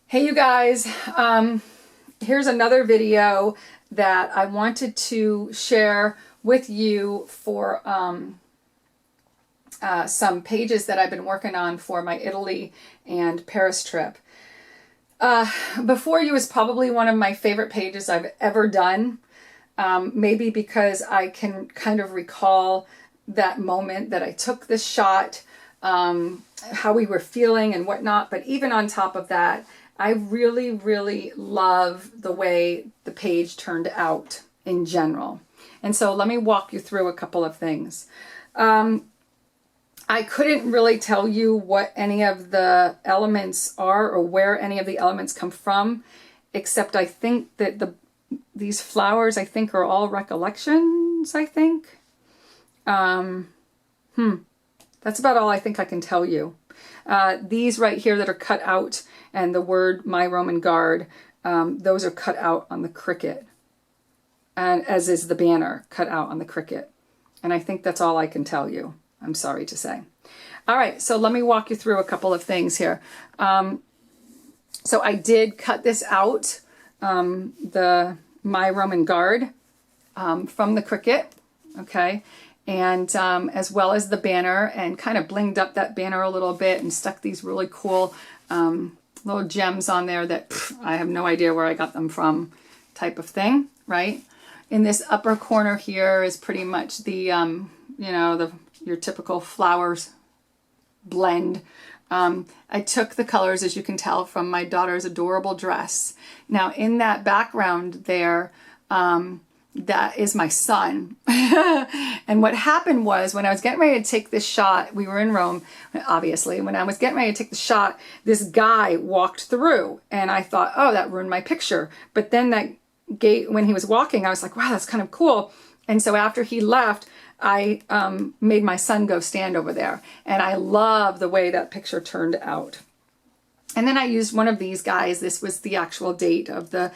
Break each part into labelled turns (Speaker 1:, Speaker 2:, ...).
Speaker 1: Hey you guys, here's another video that I wanted to share with you for some pages that I've been working on for my Italy and Paris trip. Before You is probably one of my favorite pages I've ever done, maybe because I can kind of recall that moment that I took this shot, how we were feeling and whatnot, but even on top of that, I really, really love the way the page turned out in general. And so let me walk you through a couple of things. I couldn't really tell you what any of the elements are or where any of the elements come from, except I think that these flowers, I think, are all recollections, I think. That's about all I think I can tell you. These right here that are cut out and the word My Roman Guard, those are cut out on the Cricut. And as is the banner cut out on the Cricut. And I think that's all I can tell you. I'm sorry to say. All right, so let me walk you through a couple of things here. So I did cut this out, the My Roman Guard from the Cricut, okay? And as well as the banner, and kind of blinged up that banner a little bit and stuck these really cool little gems on there that I have no idea where I got them from type of thing, right? In this upper corner here is pretty much the, your typical flowers blend. I took the colors, as you can tell, from my daughter's adorable dress. Now in that background there, that is my son. And what happened was, when I was getting ready to take this shot, we were in Rome, obviously. When I was getting ready to take the shot, this guy walked through and I thought, oh, that ruined my picture. But then that gate, when he was walking, I was like, wow, that's kind of cool. And so after he left, I made my son go stand over there. And I love the way that picture turned out. And then I used one of these guys. This was the actual date of the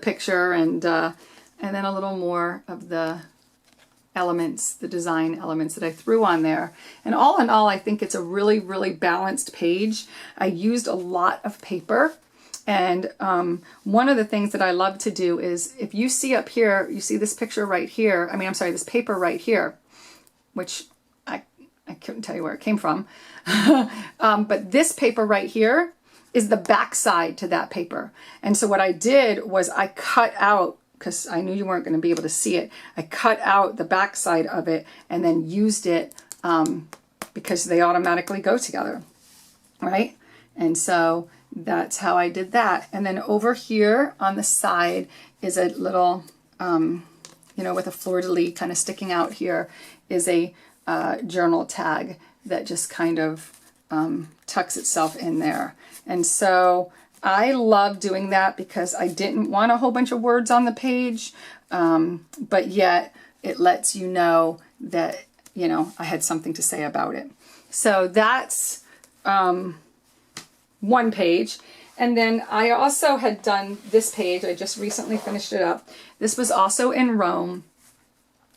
Speaker 1: picture, and then a little more of the elements, the design elements that I threw on there. And all in all, I think it's a really, really balanced page. I used a lot of paper. And one of the things that I love to do is, if you see up here, you see this picture right here, this paper right here, which I couldn't tell you where it came from. But this paper right here is the back side to that paper. And so what I did was I cut out, because I knew you weren't going to be able to see it, I cut out the back side of it and then used it because they automatically go together, right? And so that's how I did that. And then over here on the side is a little, with a fleur-de-lis kind of sticking out here, is a journal tag that just kind of tucks itself in there. And so I love doing that because I didn't want a whole bunch of words on the page, but yet it lets you know that, I had something to say about it. So that's one page. And then I also had done this page. I just recently finished it up. This was also in Rome.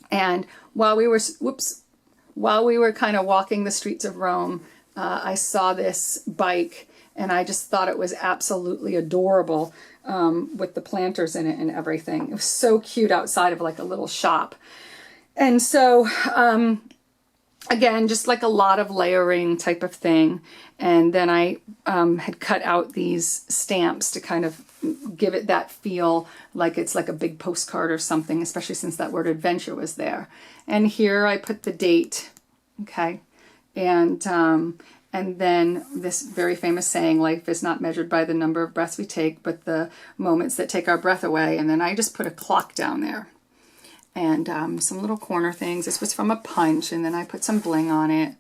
Speaker 1: And while we were kind of walking the streets of Rome, I saw this bike and I just thought it was absolutely adorable with the planters in it and everything. It was so cute outside of like a little shop. And so, again, just like a lot of layering type of thing. And then I had cut out these stamps to kind of give it that feel like it's like a big postcard or something, especially since that word adventure was there. And here I put the date, okay? And then this very famous saying, life is not measured by the number of breaths we take, but the moments that take our breath away. And then I just put a clock down there. And some little corner things. This was from a punch, and then I put some bling on it.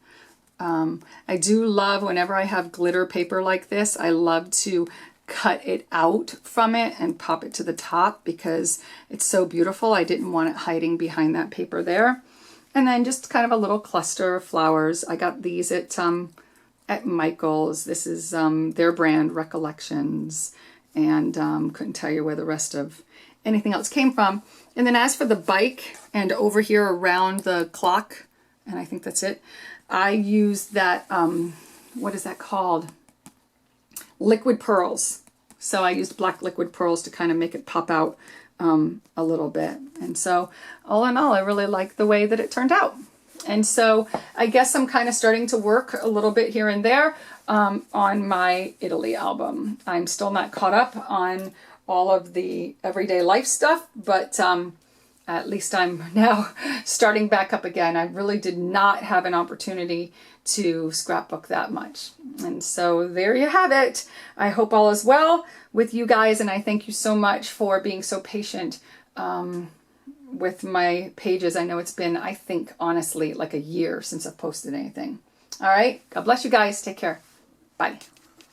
Speaker 1: I do love, whenever I have glitter paper like this, I love to cut it out from it and pop it to the top because it's so beautiful. I didn't want it hiding behind that paper there. And then just kind of a little cluster of flowers. I got these at Michael's. This is their brand, Recollections. And couldn't tell you where the rest of anything else came from. And then as for the bike and over here around the clock, and I think that's it, I used that, what is that called? liquid pearls. So I used black liquid pearls to kind of make it pop out a little bit. And so all in all, I really like the way that it turned out. And so I guess I'm kind of starting to work a little bit here and there on my Italy album. I'm still not caught up on all of the everyday life stuff, but at least I'm now starting back up again. I really did not have an opportunity to scrapbook that much. And so there you have it. I hope all is well with you guys, and I thank you so much for being so patient with my pages. I know it's been, I think, honestly, like a year since I've posted anything. All right. God bless you guys. Take care. Bye.